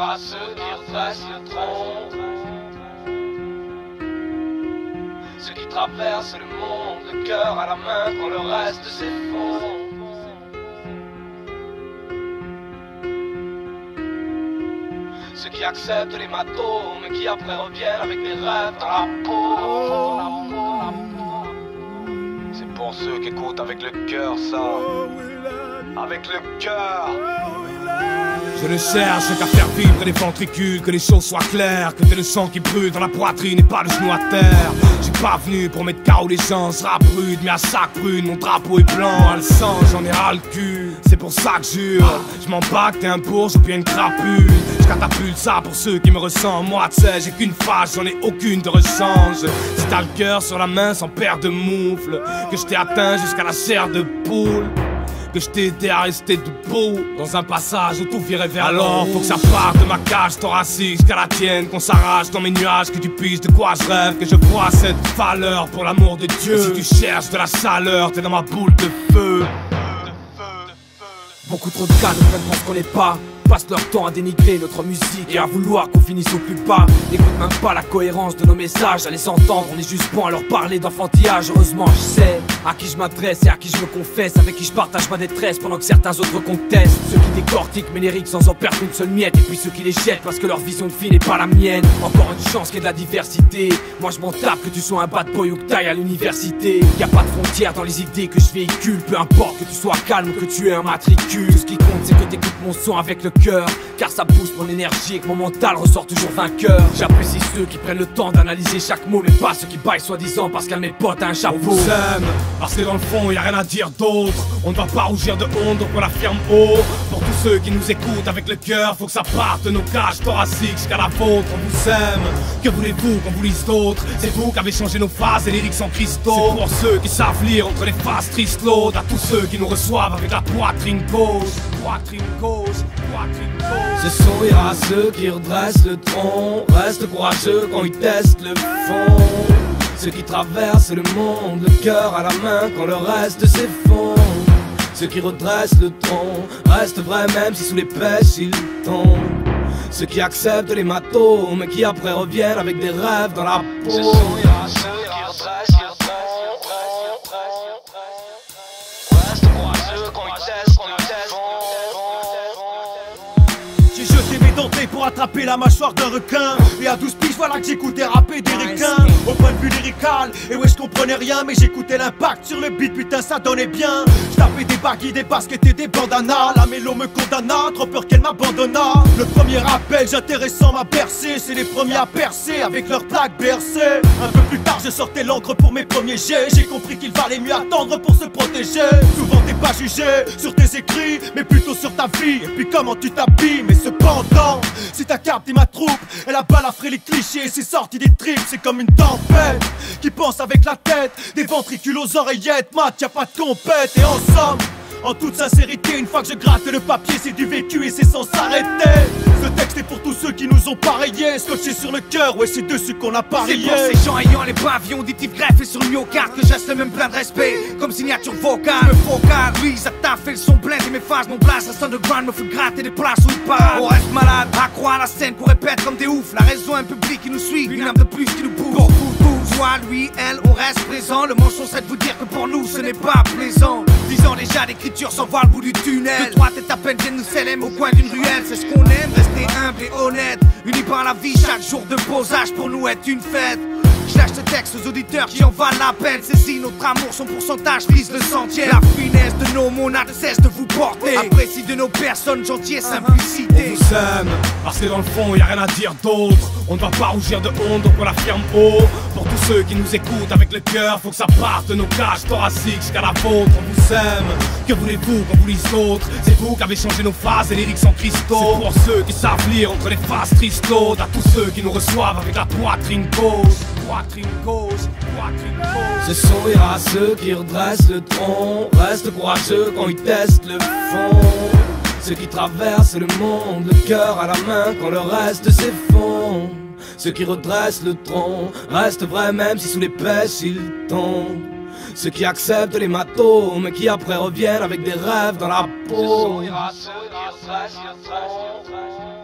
sourire à ceux qui redressent le tronc, ceux qui traversent le monde, le cœur à la main quand le reste s'effondre. Ceux qui acceptent les matos, mais qui après reviennent avec des rêves dans la peau. C'est pour ceux qui écoutent avec le cœur ça. Avec le cœur. Je ne cherche qu'à faire vivre les ventricules, que les choses soient claires, que t'aies le sang qui brûle dans la poitrine et pas le genou à terre. J'ai pas venu pour mettre KO les gens, ce rap rude, mais à chaque brune, mon drapeau est blanc. Le sang, j'en ai ras le cul, c'est pour ça que jure. Je m'en bats que t'es un bourge ou bien une crapule. Je catapulte ça pour ceux qui me ressentent. Moi, tu sais, j'ai qu'une face, j'en ai aucune de rechange. Si t'as le cœur sur la main sans paire de moufles, que je t'ai atteint jusqu'à la chair de poule, que je t'ai aidé à rester debout dans un passage où tout virait vers alors faut que ça parte de ma cage thoracique jusqu'à la tienne, qu'on s'arrache dans mes nuages, que tu piges de quoi je rêve, que je vois cette valeur pour l'amour de Dieu. Et si tu cherches de la chaleur, t'es dans ma boule de feu. Beaucoup trop de gars ne comprennent ce qu'on n'est pas, passent leur temps à dénigrer notre musique et à vouloir qu'on finisse au plus bas. N'écoute même pas la cohérence de nos messages, à les entendre, on est juste bon à leur parler d'enfantillage. Heureusement je sais à qui je m'adresse et à qui je me confesse, avec qui je partage ma détresse pendant que certains autres contestent. Ceux qui décortiquent mes lyriques sans en perdre une seule miette, et puis ceux qui les jettent parce que leur vision de vie n'est pas la mienne. Encore une chance qu'il y ait de la diversité, moi je m'en tape que tu sois un bad boy ou que t'ailles à l'université. Y a pas de frontières dans les idées que je véhicule, peu importe que tu sois calme ou que tu aies un matricule. Tout ce qui compte c'est que t'écoutes mon son avec le cœur, car ça booste mon énergie et que mon mental ressort toujours vainqueur. J'apprécie ceux qui prennent le temps d'analyser chaque mot, mais pas ceux qui baillent soi-disant parce qu'un de mes potes a un chapeau. On vous aime, parce que dans le fond y'a rien à dire d'autre. On ne doit pas rougir de honte, donc on l'affirme haut. Pour tous ceux qui nous écoutent avec le cœur, faut que ça parte de nos cages thoraciques jusqu'à la vôtre. On vous aime, que voulez-vous qu'on vous lise d'autres? C'est vous qui avez changé nos phases et lyriques en cristaux. C'est pour ceux qui savent lire entre les phases tristes lourdes, à tous ceux qui nous reçoivent avec la poitrine gauche. Poitrine gauche, poitrine gauche. Ce sourire à ceux qui redressent le tronc, reste courageux quand ils testent le fond. Ceux qui traversent le monde, le cœur à la main quand le reste s'effondre. Ceux qui redressent le tronc, restent vrais même si sous les pêches ils tombent. Ceux qui acceptent les matos, mais qui après reviennent avec des rêves dans la peau. Ce sourire à ceux qui redressent le tronc, reste courageux quand ils testent le fond. J'ai jeté mes dentelles pour attraper la mâchoire d'un requin, et à 12 piges voilà que j'écoutais rapper des requins. Au point de vue lyrical, et ouais je comprenais rien, mais j'écoutais l'impact sur le beat, putain ça donnait bien. J'tapais des baguilles, des baskets et des bandanas, la mélo me condamna, trop peur qu'elle m'abandonna. Le premier appel, intéressant m'a bercé, c'est les premiers à percer avec leur plaque bercée. Un peu plus tard je sortais l'encre pour mes premiers jets, j'ai compris qu'il valait mieux attendre pour se protéger. Souvent t'es pas jugé sur tes écrits, mais plutôt sur ta vie, et puis comment tu t'habilles. Mais cependant, si ta carte est ma troupe, elle a balafré les clichés, c'est sorti des tripes, c'est comme une tempête qui pense avec la tête, des ventricules aux oreillettes, mat, y'a pas de compète. Et en somme, en toute sincérité, une fois que je gratte le papier, c'est du vécu et c'est sans s'arrêter. Ce texte est pour tous ceux qui nous ont pareillés, scotché sur le cœur, ouais c'est dessus qu'on a parié. C'est pour ces gens ayant les pavillons auditifs greffés sur le myocarde que j'aime le même plein de respect, comme signature vocale. Me focal, oui, ça t'a fait le son blend et mes phases, mon blast reste underground, me fait gratter des places où il part. On reste malade, accro à la scène qu'on répète comme des oufs. La raison, un public qui nous suit, une âme de plus qui nous pousse. Pour vous tous, moi, lui, elle, on reste présent. Le mensonge c'est de vous dire que pour nous ce n'est pas plaisant. 10 ans déjà d'écriture sans voir le bout du tunnel. De droite et à peine viennent nous célèbrer au coin d'une ruelle. C'est ce qu'on aime, rester humble et honnête. Unis par la vie, chaque jour de posage pour nous est une fête. Je lâche ce texte aux auditeurs qui en valent la peine. C'est si notre amour, son pourcentage brise le sentier. La finesse de nos mots n'a de cesse de vous porter. Apprécie de nos personnes, gentillesse, simplicité. On vous aime, parce que dans le fond y'a rien à dire d'autre. On ne doit pas rougir de honte, donc on l'affirme haut. Pour tous ceux qui nous écoutent avec le cœur, faut que ça parte de nos cages thoraciques jusqu'à la vôtre. On vous aime, que voulez-vous qu'on vous lise d'autres? C'est vous qui avez changé nos phases et lyriques en cristaux. C'est pour ceux qui savent lire entre les phases tristes-lourdes, à tous ceux qui nous reçoivent avec la poitrine gauche. Poitrine gauche, poitrine gauche. Ce sourire à ceux qui redressent le tronc, reste courageux quand ils testent le fond. Ceux qui traversent le monde, le cœur à la main quand le reste s'effondre. Ceux qui redressent le tronc, restent vrais même si sous les pêches ils tombent. Ceux qui acceptent les matos, mais qui après reviennent avec des rêves dans la peau. Ce sourire à ceux qui redressent le tronc.